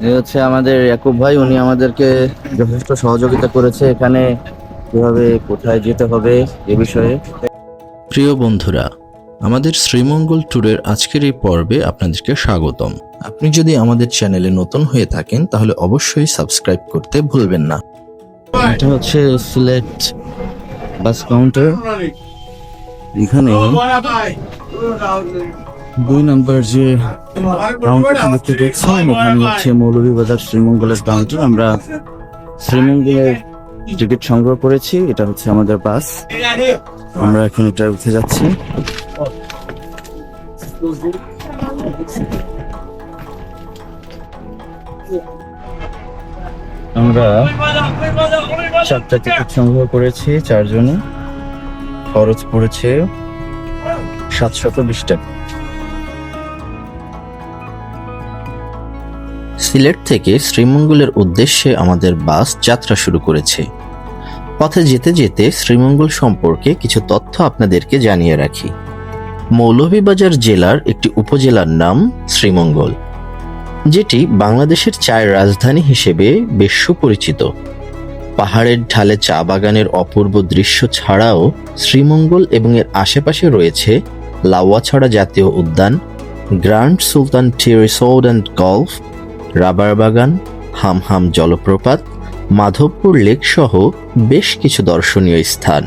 এই হচ্ছে আমাদের ইয়াকুব ভাই, উনি আমাদেরকে যথেষ্ট সহযোগিতা করেছে এখানে কিভাবে কোথায় যেতে হবে এ বিষয়ে। প্রিয় বন্ধুরা, আমাদের শ্রীমঙ্গল ট্যুরের আজকের এই পর্বে আপনাদেরকে স্বাগতম। আপনি যদি আমাদের চ্যানেলে নতুন হয়ে থাকেন তাহলে অবশ্যই সাবস্ক্রাইব করতে ভুলবেন না। এটা হচ্ছে সিলেট বাস কাউন্টার। এখানে 2 নম্বর যে কাউন্টার দেখতে দেখছেন, এখানে হচ্ছে মৌলভীবাজার শ্রীমঙ্গলের কাউন্টার। আমরা শ্রীমঙ্গলের টিকিট সংগ্রহ করেছি, এটা হচ্ছে আমাদের বাস। আমরা এখন এটা উঠে যাচ্ছি। আমরা 4টা টিকিট সংগ্রহ করেছি, 4 জনে। খরচ পড়েছে 720 টাকা। সিলেট থেকে শ্রীমঙ্গলের উদ্দেশ্যে আমাদের বাস যাত্রা শুরু করেছে। পথে যেতে যেতে শ্রীমঙ্গল সম্পর্কে কিছু তথ্য আপনাদেরকে জানিয়ে রাখি। মৌলভীবাজার জেলার একটি উপজেলার নাম শ্রীমঙ্গল, যেটি বাংলাদেশের চায়ের রাজধানী হিসেবে বেশ সুপরিচিত। পাহাড়ের ঢালে চা বাগানের অপূর্ব দৃশ্য ছাড়াও শ্রীমঙ্গল এবং এর আশেপাশে রয়েছে লাউয়াছড়া জাতীয় উদ্যান, grand Sultan tea resort and golf, rubber বাগান, হামহাম জলপ্রপাত, মাধবপুর লেক সহ বেশ কিছু দর্শনীয় স্থান।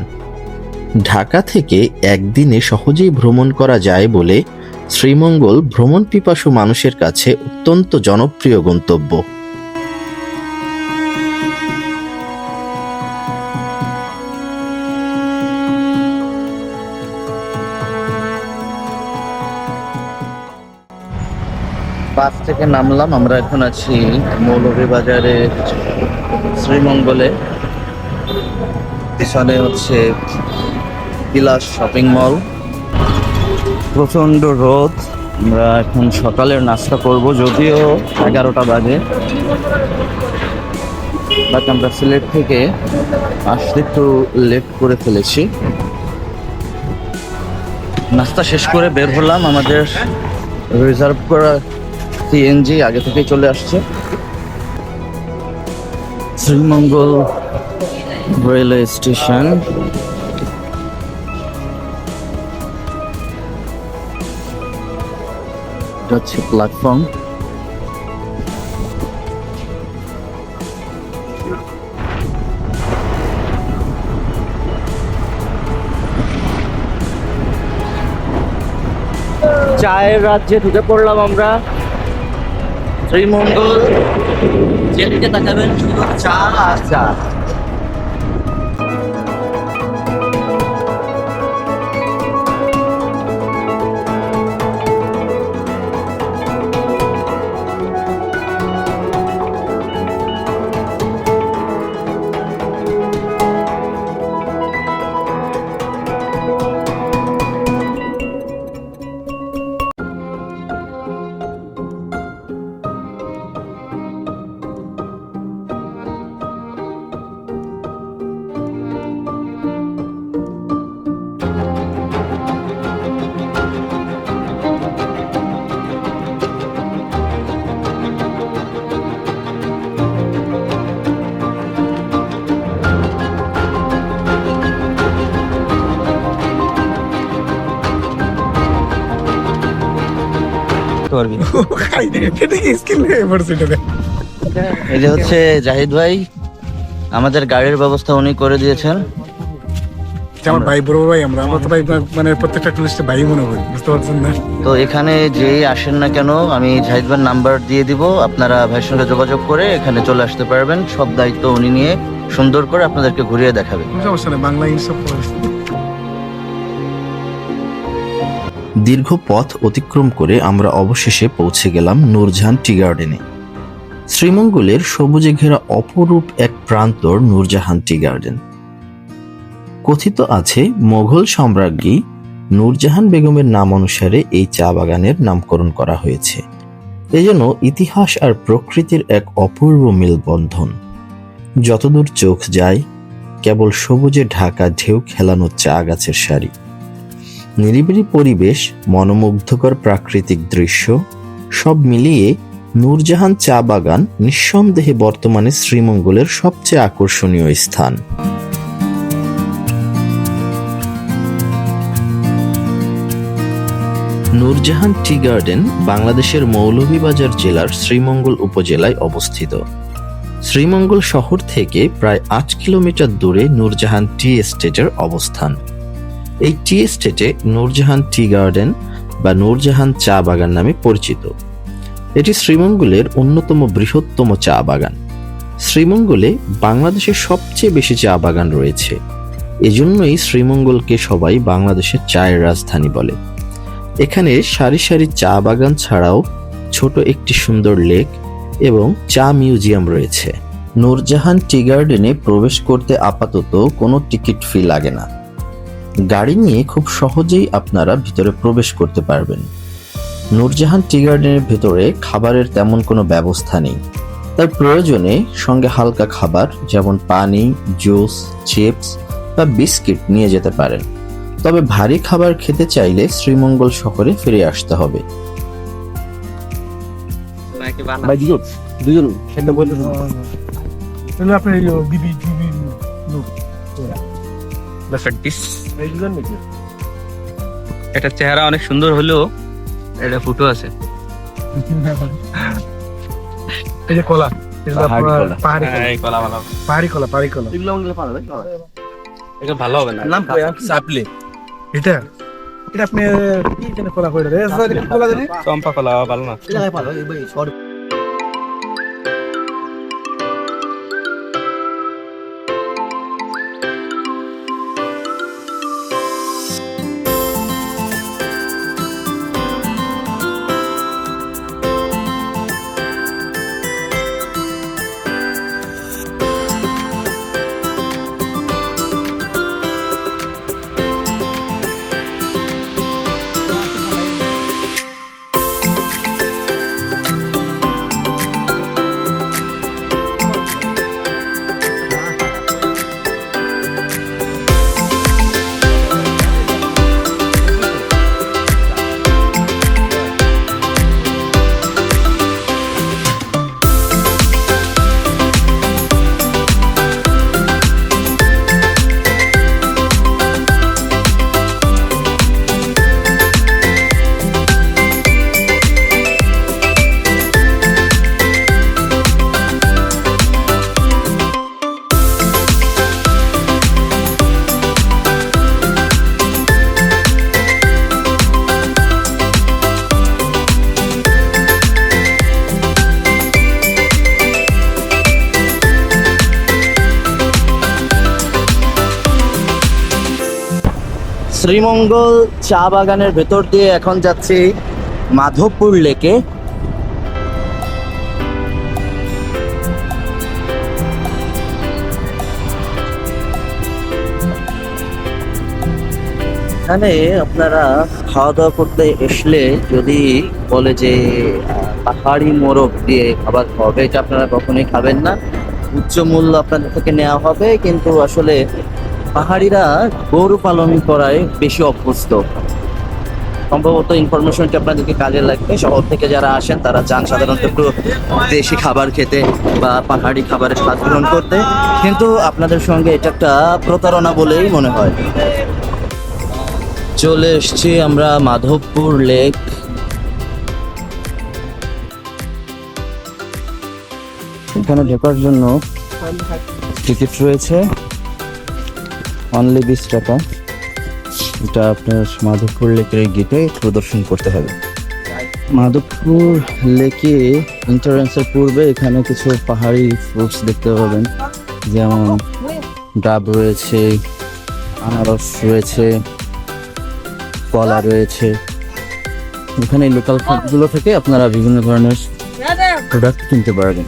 ঢাকা থেকে একদিনে সহজেই ভ্রমণ করা যায় বলে শ্রীমঙ্গল ভ্রমণ পিপাসু মানুষের কাছে অত্যন্ত জনপ্রিয় গন্তব্য। বাস থেকে নামলাম, আমরা এখন আছি মৌলভীবাজারে শ্রীমঙ্গলে। পিছনে হচ্ছে বিলাস শপিং মল। প্রচন্ড রোদ। আমরা এখন সকালের নাস্তা করব, যদিও 11টা বাজে। বাট আমরা সিলেট থেকে আসতে একটু লেট করে ফেলেছি। নাস্তা শেষ করে বের হলাম। আমাদের রিজার্ভ করা সিএনজি আগে থেকেই চলে আসছে। Sreemangal railway station. এটা হচ্ছে প্ল্যাটফর্ম। চায়ের রাজ্যে ঢুকে পড়লাম আমরা। শ্রীমঙ্গল যেদিকে তাকাবেন শুধু চা আর চা। এই যে হচ্ছে জাহিদ ভাই, আমাদের গাড়ির ব্যবস্থা উনি করে দিয়েছেন। আমার ভাই, বড় ভাই। আমরা তো ভাই, মানে প্রত্যেকটা টুরিস্টে ভাই মনে করি, বুঝতে পারছেন না? তো এখানে যেই আসেন না কেন, আমি জাহিদ ভাইয়ের নাম্বার দিয়ে দিব, আপনারা ভাইয়ের সঙ্গে যোগাযোগ করে এখানে চলে আসতে পারবেন। সব দায়িত্ব উনি নিয়ে সুন্দর করে আপনাদেরকে ঘুরিয়ে দেখাবে। কোনো সমস্যা নেই, বাংলা ইনসব দীর্ঘ পথ অতিক্রম করে আমরা অবশেষে পৌঁছে গেলাম নূরজাহান টি গার্ডেনে। শ্রীমঙ্গলের সবুজে ঘেরা অপরূপ এক প্রান্তর নূরজাহান টি গার্ডেন। কথিত আছে মোগল সম্রাজ্ঞী নূরজাহান বেগমের নাম অনুসারে এই চা বাগানের নামকরণ করা হয়েছে। এজন্য ইতিহাস আর প্রকৃতির এক অপূর্ব মেলবন্ধন। যতদূর চোখ যায় কেবল সবুজে ঢাকা ঢেউ খেলানো চা গাছের সারি, নিরিবিলি পরিবেশ, মনোমুগ্ধকর প্রাকৃতিক দৃশ্য, সব মিলিয়ে নূরজাহান চা বাগান নিঃসন্দেহে বর্তমানে শ্রীমঙ্গলের সবচেয়ে আকর্ষণীয় স্থান। নূরজাহান টি গার্ডেন বাংলাদেশের মৌলভীবাজার জেলার শ্রীমঙ্গল উপজেলায় অবস্থিত। শ্রীমঙ্গল শহর থেকে প্রায় 8 কিলোমিটার দূরে নূরজাহান টি এস্টেটের অবস্থান। এই টি এস্টেটে নূরজাহান টি গার্ডেন বা নূরজাহান চা বাগান নামে পরিচিত। এটি শ্রীমঙ্গলের অন্যতম বৃহত্তম চা বাগান। শ্রীমঙ্গলে বাংলাদেশের সবচেয়ে বেশি চা বাগান রয়েছে, এজন্যই শ্রীমঙ্গলকে সবাই বাংলাদেশের চায়ের রাজধানী বলে। এখানে সারি সারি চা বাগান ছাড়াও ছোট একটি সুন্দর লেক এবং চা মিউজিয়াম রয়েছে। নূরজাহান টি গার্ডেনে প্রবেশ করতে আপাতত কোনো টিকিট ফি লাগে না। গাড়ি নিয়ে খুব সহজেই আপনারা ভিতরে প্রবেশ করতে পারবেন। নূরজাহান টি গার্ডেনের ভেতরে খাবারের তেমন কোনো ব্যবস্থা নেই, তাই প্রয়োজনে সঙ্গে হালকা খাবার যেমন পানি, জুস, চিপস বা বিস্কিট নিয়ে যেতে পারেন। তবে ভারী খাবার খেতে চাইলে শ্রীমঙ্গল শহরে ফিরে আসতে হবে। তাহলে আপনি দিবি লোক এটা চেহারা অনেক সুন্দর হলেও এটা ফুটো আছে। এই যে কলা, পাহাড়ি কলা পাহাড়ি কলা এটা ভালো হবে না। চাপলি এটা এটা আপনি কি যেন কলা কইরা রে কলা জানি চম্পা কলা ভালো না। শ্রীমঙ্গল চা বাগানের ভেতর দিয়ে এখন যাচ্ছি মাধবপুর লেকে। এখানে আপনারা খাওয়া দাওয়া করতে আসলে যদি বলে যে পাহাড়ি মোরগ দিয়ে খাবার খাওয়াবে, এটা আপনারা কখনোই খাবেন না। উচ্চ মূল্য আপনাদের থেকে নেওয়া হবে, কিন্তু আসলে পাহাড়িরা গরু পালন করায় বেশি অভ্যস্ত। সম্ভবত ইনফরমেশনটি আপনাদেরকে কাজে লাগবে। শহর থেকে যারা আসেন তারা চান সাধারণত একটু দেশি খাবার খেতে বা পাহাড়ি খাবারের স্বাদ গ্রহণ করতে, কিন্তু আপনাদের সঙ্গে এটা একটা প্রতারণা বলেই মনে হয়। চলে এসছি আমরা মাধবপুর লেক। এখানে ঢোকার জন্য টিকিট রয়েছে অনলি 20 টাকা। এটা আপনার মাধবপুর লেকের গেটে প্রদর্শন করতে হবে। মাধবপুর লেকে এন্ট্রান্সের পূর্বে এখানে কিছু পাহাড়ি ফ্রুটস দেখতে পাবেন, যেমন ডাব রয়েছে, আনারস রয়েছে, কলা রয়েছে। এখানে লোকাল খাদ্যগুলো থেকে আপনারা বিভিন্ন ধরনের প্রোডাক্ট কিনতে পারবেন।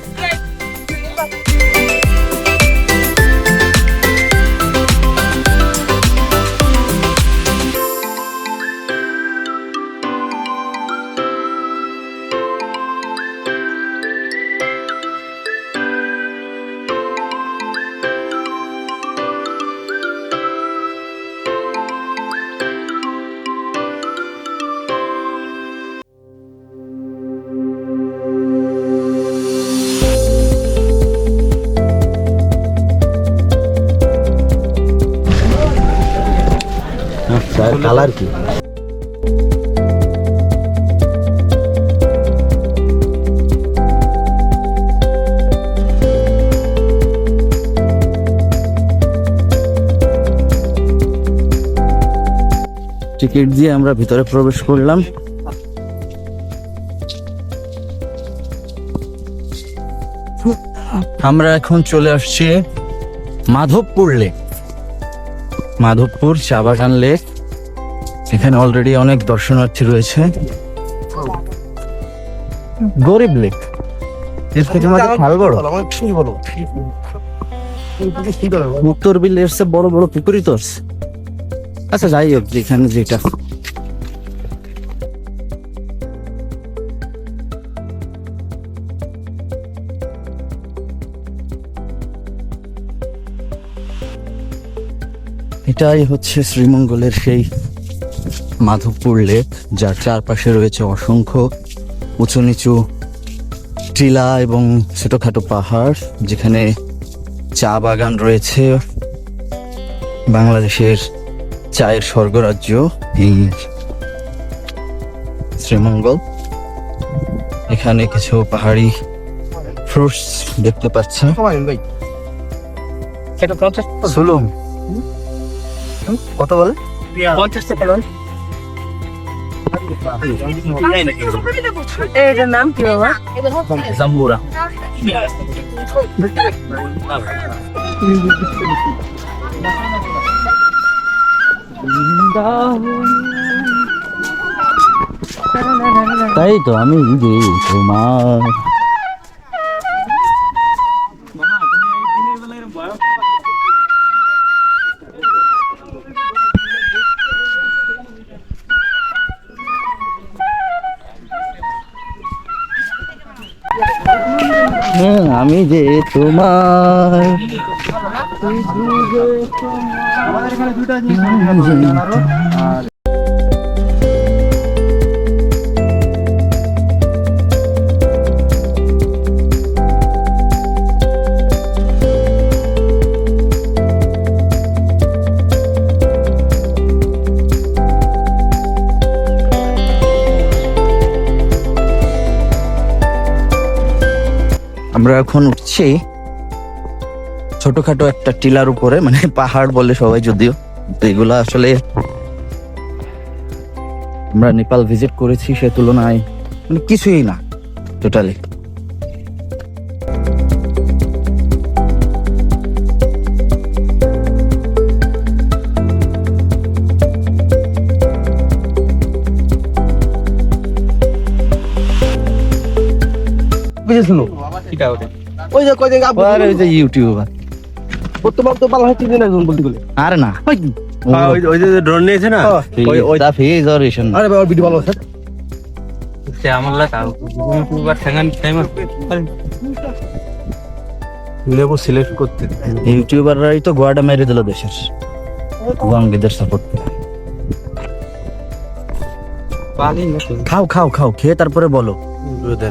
চায়ের কালার কি? টিকিট দিয়ে আমরা ভিতরে প্রবেশ করলাম। আমরা এখন চলে আসছি মাধবপুর লেক, মাধবপুর চা বাগান লেক। এখানে অলরেডি অনেক দর্শনার্থী রয়েছে। গরিব লেক, এর থেকে আমাদের খাল বড়। উত্তর বিলের চেয়ে বড় বড় পুকুরি তো আছে। আচ্ছা যাই হোক, যেখানে যেটা। এটাই হচ্ছে শ্রীমঙ্গলের সেই মাধবপুর লেক, যার চারপাশে রয়েছে অসংখ্য উঁচু নিচু টিলা এবং ছোটখাটো পাহাড়, যেখানে চা বাগান রয়েছে। বাংলাদেশের চায়ের স্বর্গরাজ্য এই শ্রীমঙ্গল। এখানে কিছু পাহাড়ি ফ্রুটস দেখতে পাচ্ছি। সুলুম কত বলে? 50 টাকা লোন। এটার নাম কি বাবা? জাম্বুরা। তাই তো আমি যে তোমার আমি যে তোমার আমরা এখন উঠছি ছোটখাটো একটা টিলার উপরে, মানে পাহাড় বলে সবাই, যদিও তো এগুলা আসলে আমরা নেপাল ভিজিট করেছি সে তুলনায় মানে কিছুই না টোটালি। ওই যে কই জায়গা আরে ওই যে ইউটিউবার, তোমার তো ভালো হচ্ছে না একজন বলতে গেলে। আরে না ওই যে ড্রোন নিয়েছে না, আরে বাবা ভিডিও ভালো আছে। সে আমার লাগা ইউটিউবার ঠেঙ্গান টাইম লেবু সিলেক্ট করতে। ইউটিউবাররাই তো গোয়াটা মেরে দিল দেশের, ওয়াঙ্গিদের সাপোর্ট। পালি না খাও খাও খাও, খেয়ে তারপরে বলো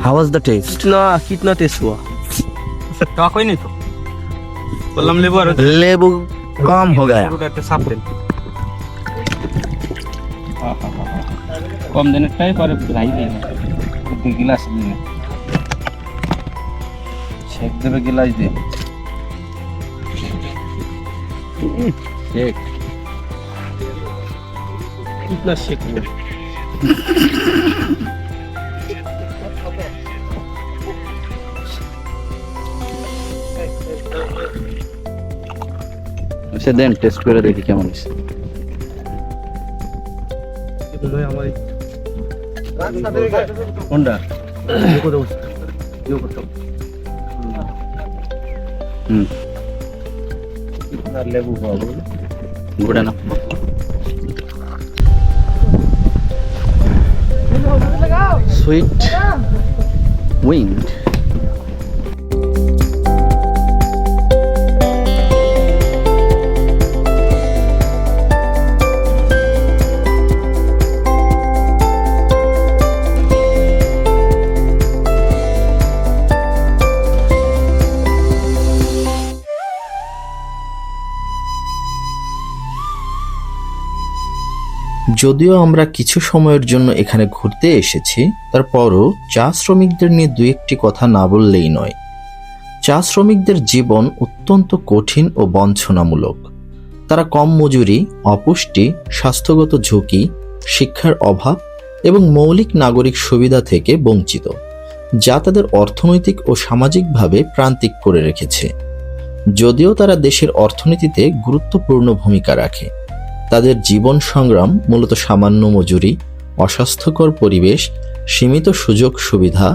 হাউ ওয়াজ দ্য টেস্ট। कितना टेस्ट हुआ? টক হয়নি তো, বললাম লেবু আর লেবু কম हो गया। একটা সাপ দেন, কম দেনের টাই পরে রাই দেন, দুই গ্লাস দিন শেক দেবে, গ্লাস দিয়ে শেক। कितना शेक हुआ? সে দেন টেস্ট করে দেখি কেমন হয়েছে। কোনটা? লেবু খাওয়াবো গুড়ে না সুইট উইন্ড। যদিও আমরা কিছু সময়ের জন্য এখানে ঘুরতে এসেছি, তারপরও চা শ্রমিকদের নিয়ে দু একটি কথা না বললেই নয়। চা শ্রমিকদের জীবন অত্যন্ত কঠিন ও বঞ্চনামূলক। তারা কম মজুরি, অপুষ্টি, স্বাস্থ্যগত ঝুঁকি, শিক্ষার অভাব এবং মৌলিক নাগরিক সুবিধা থেকে বঞ্চিত, যা তাদের অর্থনৈতিক ও সামাজিকভাবে প্রান্তিক করে রেখেছে। যদিও তারা দেশের অর্থনীতিতে গুরুত্বপূর্ণ ভূমিকা রাখে, তাদের জীবন সংগ্রাম মূলত সামান্য মজুরি, অস্বাস্থ্যকর পরিবেশ, সীমিত সুযোগ সুবিধা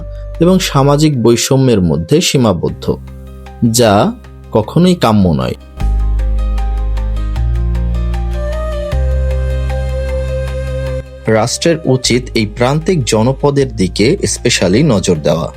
এবং সামাজিক বৈষম্যের মধ্যে সীমাবদ্ধ, যা কখনোই কাম্য নয়। রাষ্ট্রের উচিত এই প্রান্তিক জনপদের দিকে স্পেশালি নজর দেওয়া।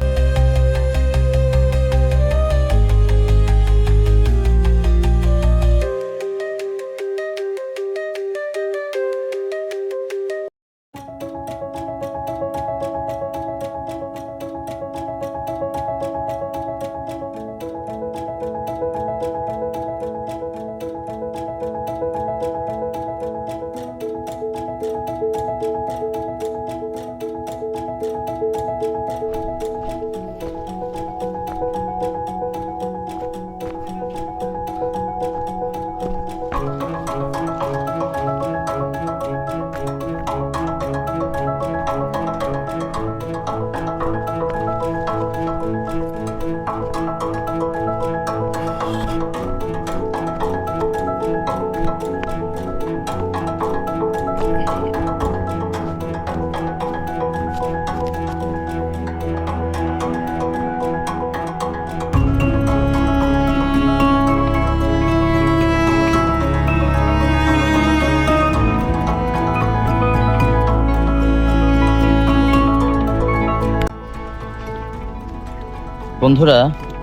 বন্ধুরা,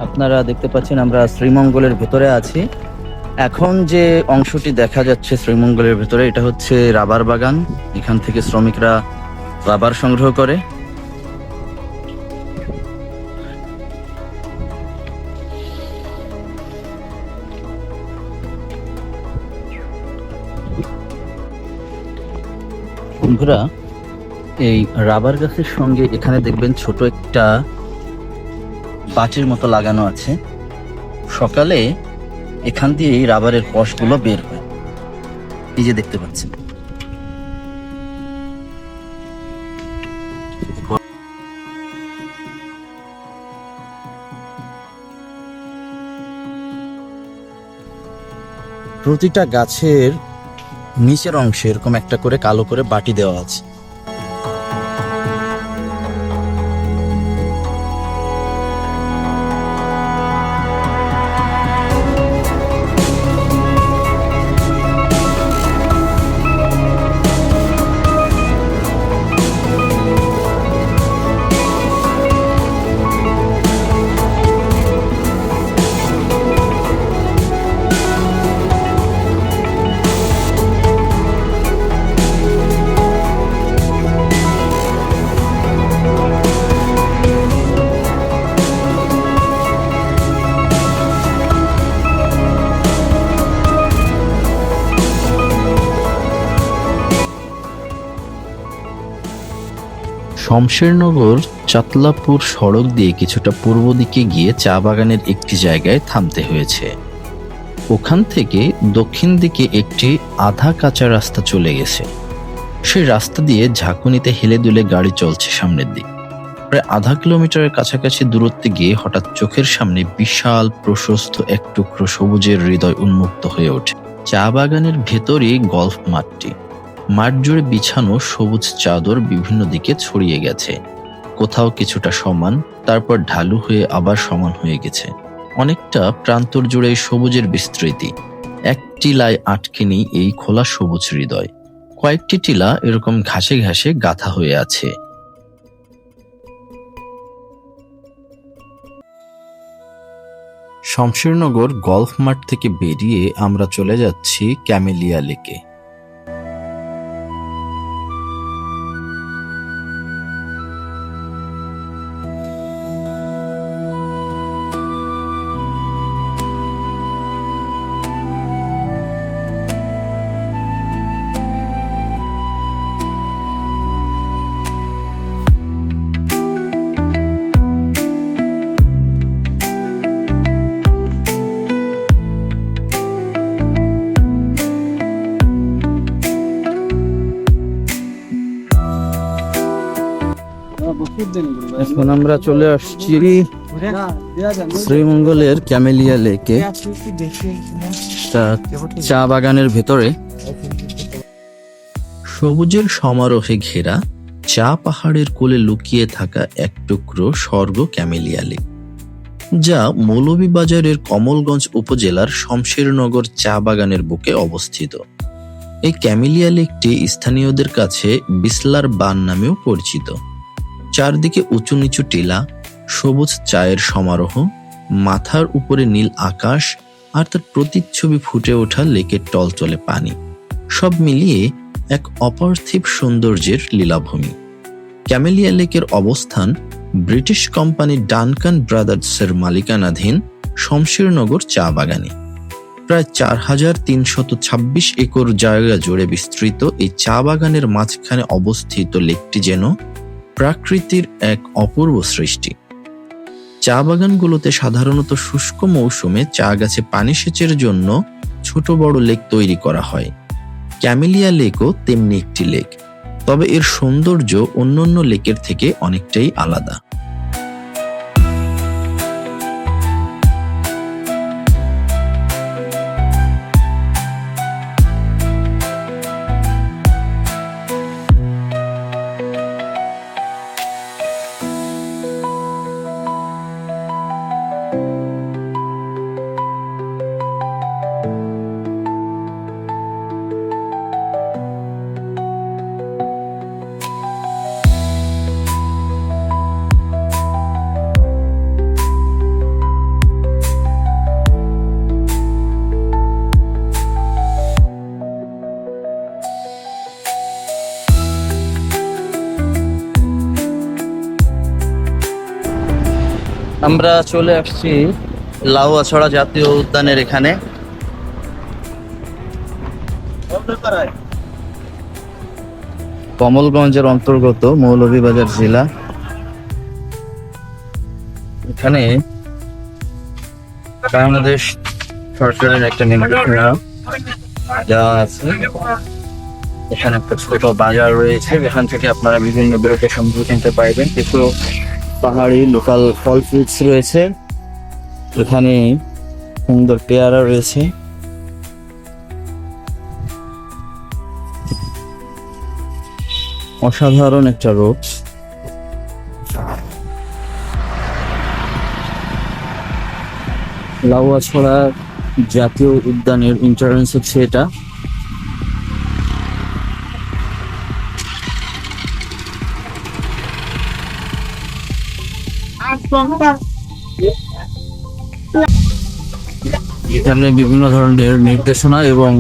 আপনারা দেখতে পাচ্ছেন আমরা শ্রীমঙ্গলের ভেতরে আছি। এখন যে অংশটি দেখা যাচ্ছে শ্রীমঙ্গলের ভেতরে, এটা হচ্ছে রাবার বাগান। এখান থেকে শ্রমিকরা রাবার সংগ্রহ করে। বন্ধুরা, এই রাবার গাছের সঙ্গে এখানে দেখবেন ছোট একটা বাটির মতো লাগানো আছে। সকালে এখান দিয়ে এই রাবারের কষগুলো বের হয়, এই যে দেখতে পাচ্ছেন। প্রতিটা গাছের নিচের অংশে এরকম একটা করে কালো করে বাটি দেওয়া আছে। শমশেরনগর চাতলাপুর সড়ক দিয়ে কিছুটা পূর্ব দিকে গিয়ে চা বাগানের একটি জায়গায় থামতে হয়েছে। ওখান থেকে দক্ষিণ দিকে একটি আধা কাঁচা রাস্তা চলে গেছে। সেই রাস্তা দিয়ে ঝাঁকুনিতে হেলে দুলে গাড়ি চলছে সামনের দিকে। প্রায় আধা কিলোমিটারের কাছাকাছি দূরত্বে গিয়ে হঠাৎ চোখের সামনে বিশাল প্রশস্ত এক টুকরো সবুজের হৃদয় উন্মুক্ত হয়ে ওঠে। চা বাগানের ভেতরই গল্ফ মাঠটি। মাঠ জুড়ে বিছানো সবুজ চাদর বিভিন্ন দিকে ছড়িয়ে গেছে, কোথাও কিছুটা সমান, তারপর ঢালু হয়ে আবার সমান হয়ে গেছে। অনেকটা প্রান্তর জুড়ে সবুজের বিস্তৃতি। এক টিলায় আটকে নেই এই খোলা সবুজ হৃদয়, কয়েকটি টিলা এরকম ঘাসে ঘাসে গাঁথা হয়ে আছে। শমশেরনগর গল্ফ মাঠ থেকে বেরিয়ে আমরা চলে যাচ্ছি ক্যামেলিয়া লেকে। এখন আমরা চলে আসছি শ্রীমঙ্গলের ক্যামেলিয়া লেকে, চা বাগানের ভেতরে। সবুজের সমারোহে ঘেরা চা পাহাড়ের কোলে লুকিয়ে থাকা এক টুকরো স্বর্গ ক্যামেলিয়া লেক, যা মৌলভীবাজারের কমলগঞ্জ উপজেলার শমশেরনগর চা বাগানের বুকে অবস্থিত। এই ক্যামেলিয়া লেকটি স্থানীয়দের কাছে বিসলার বান নামেও পরিচিত। চারদিকে উঁচু নিচু টিলা, সবুজ চায়ের সমারোহ, মাথার উপরে নীল আকাশ আর তার প্রতিচ্ছবি ফুটে ওঠা লেকের টলটলে পানি, সব মিলিয়ে এক অপার্থিব সৌন্দর্যের লীলাভূমি। ক্যামেলিয়া লেকের অবস্থান ব্রিটিশ কোম্পানি ডানকান ব্রাদার্সের মালিকানাধীন শমশেরনগর চা বাগানে। প্রায় 4326 একর জায়গা জুড়ে বিস্তৃত এই চা বাগানের মাঝখানে অবস্থিত লেকটি যেন প্রকৃতির এক অপূর্ব সৃষ্টি। চা বাগানগুলোতে সাধারণত শুষ্ক মৌসুমে চা গাছে পানি সেচের জন্য ছোট বড় লেক তৈরি করা হয়। ক্যামেলিয়া লেকও তেমনি একটি লেক, তবে এর সৌন্দর্য অন্যান্য লেকের থেকে অনেকটাই আলাদা। আমরা চলে আসছি লাউয়াছড়া জাতীয় উদ্যানের এখানে। কমলগঞ্জের অন্তর্গত মৌলভীবাজার জেলা। এখানে বাংলাদেশ সরকারের একটা নির্দেশনা দেওয়া আছে। এখানে একটা ছোট বাজার রয়েছে, এখান থেকে আপনারা বিভিন্ন দ্রব্য সামগ্রী কিনতে পারবেন। কিছু পাহাড়ি লোকাল ফল ফ্রুটস রয়েছে, এখানে সুন্দর পেয়ারা রয়েছে। অসাধারণ একটা রোড। লাউয়াছড়া জাতীয় উদ্যানের এন্ট্রান্স হচ্ছে এটা। এখানে বিভিন্ন ধরনের নির্দেশনা এবং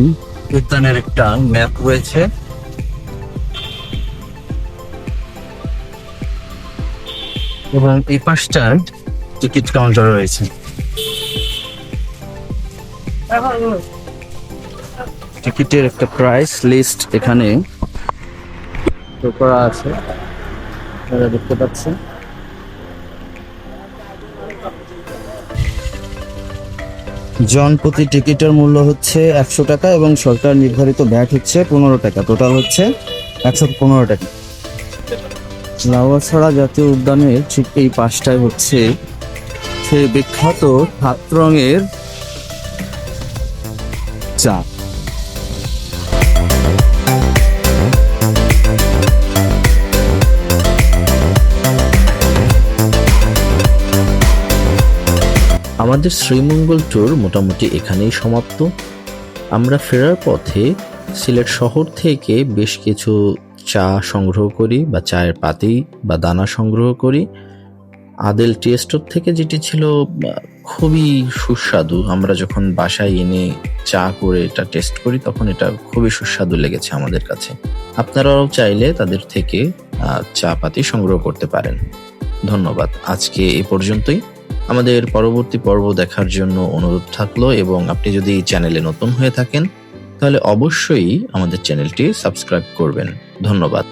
উদ্যানের একটা ম্যাপ রয়েছে। এবং এই পাশটায় টিকিট কাউন্টার রয়েছে। টিকিটের একটা প্রাইস লিস্ট এখানে করা আছে, আপনারা দেখতে পাচ্ছেন। জন প্রতি টিকিটের মূল্য হচ্ছে 100 টাকা এবং সরকার নির্ধারিত ভ্যাট হচ্ছে 15 টাকা। টোটাল হচ্ছে 115 টাকা। লাউয়াছড়া জাতীয় উদ্যানের ঠিক এই পাশটায় হচ্ছে সেই বিখ্যাত 7 রঙের চা। আমাদের শ্রীমঙ্গল ট্যুর মোটামুটি এখানেই সমাপ্ত। আমরা ফেরার পথে সিলেট শহর থেকে বেশ কিছু চা সংগ্রহ করি বা চায়ের পাতি বা দানা সংগ্রহ করি। আদেল টি স্টোর থেকে, যেটি ছিল খুবই সুস্বাদু। আমরা যখন বাসায় এনে চা করে এটা টেস্ট করি তখন এটা খুবই সুস্বাদু লেগেছে আমাদের কাছে। আপনারাও চাইলে তাদের থেকে চা পাতি সংগ্রহ করতে পারেন। ধন্যবাদ। আজকে এ পর্যন্তই। আমাদের পরবর্তী পর্ব দেখার জন্য অনুরোধ থাকলো, এবং আপনি যদি চ্যানেলে নতুন হয়ে থাকেন তাহলে অবশ্যই আমাদের চ্যানেলটি সাবস্ক্রাইব করবেন। ধন্যবাদ।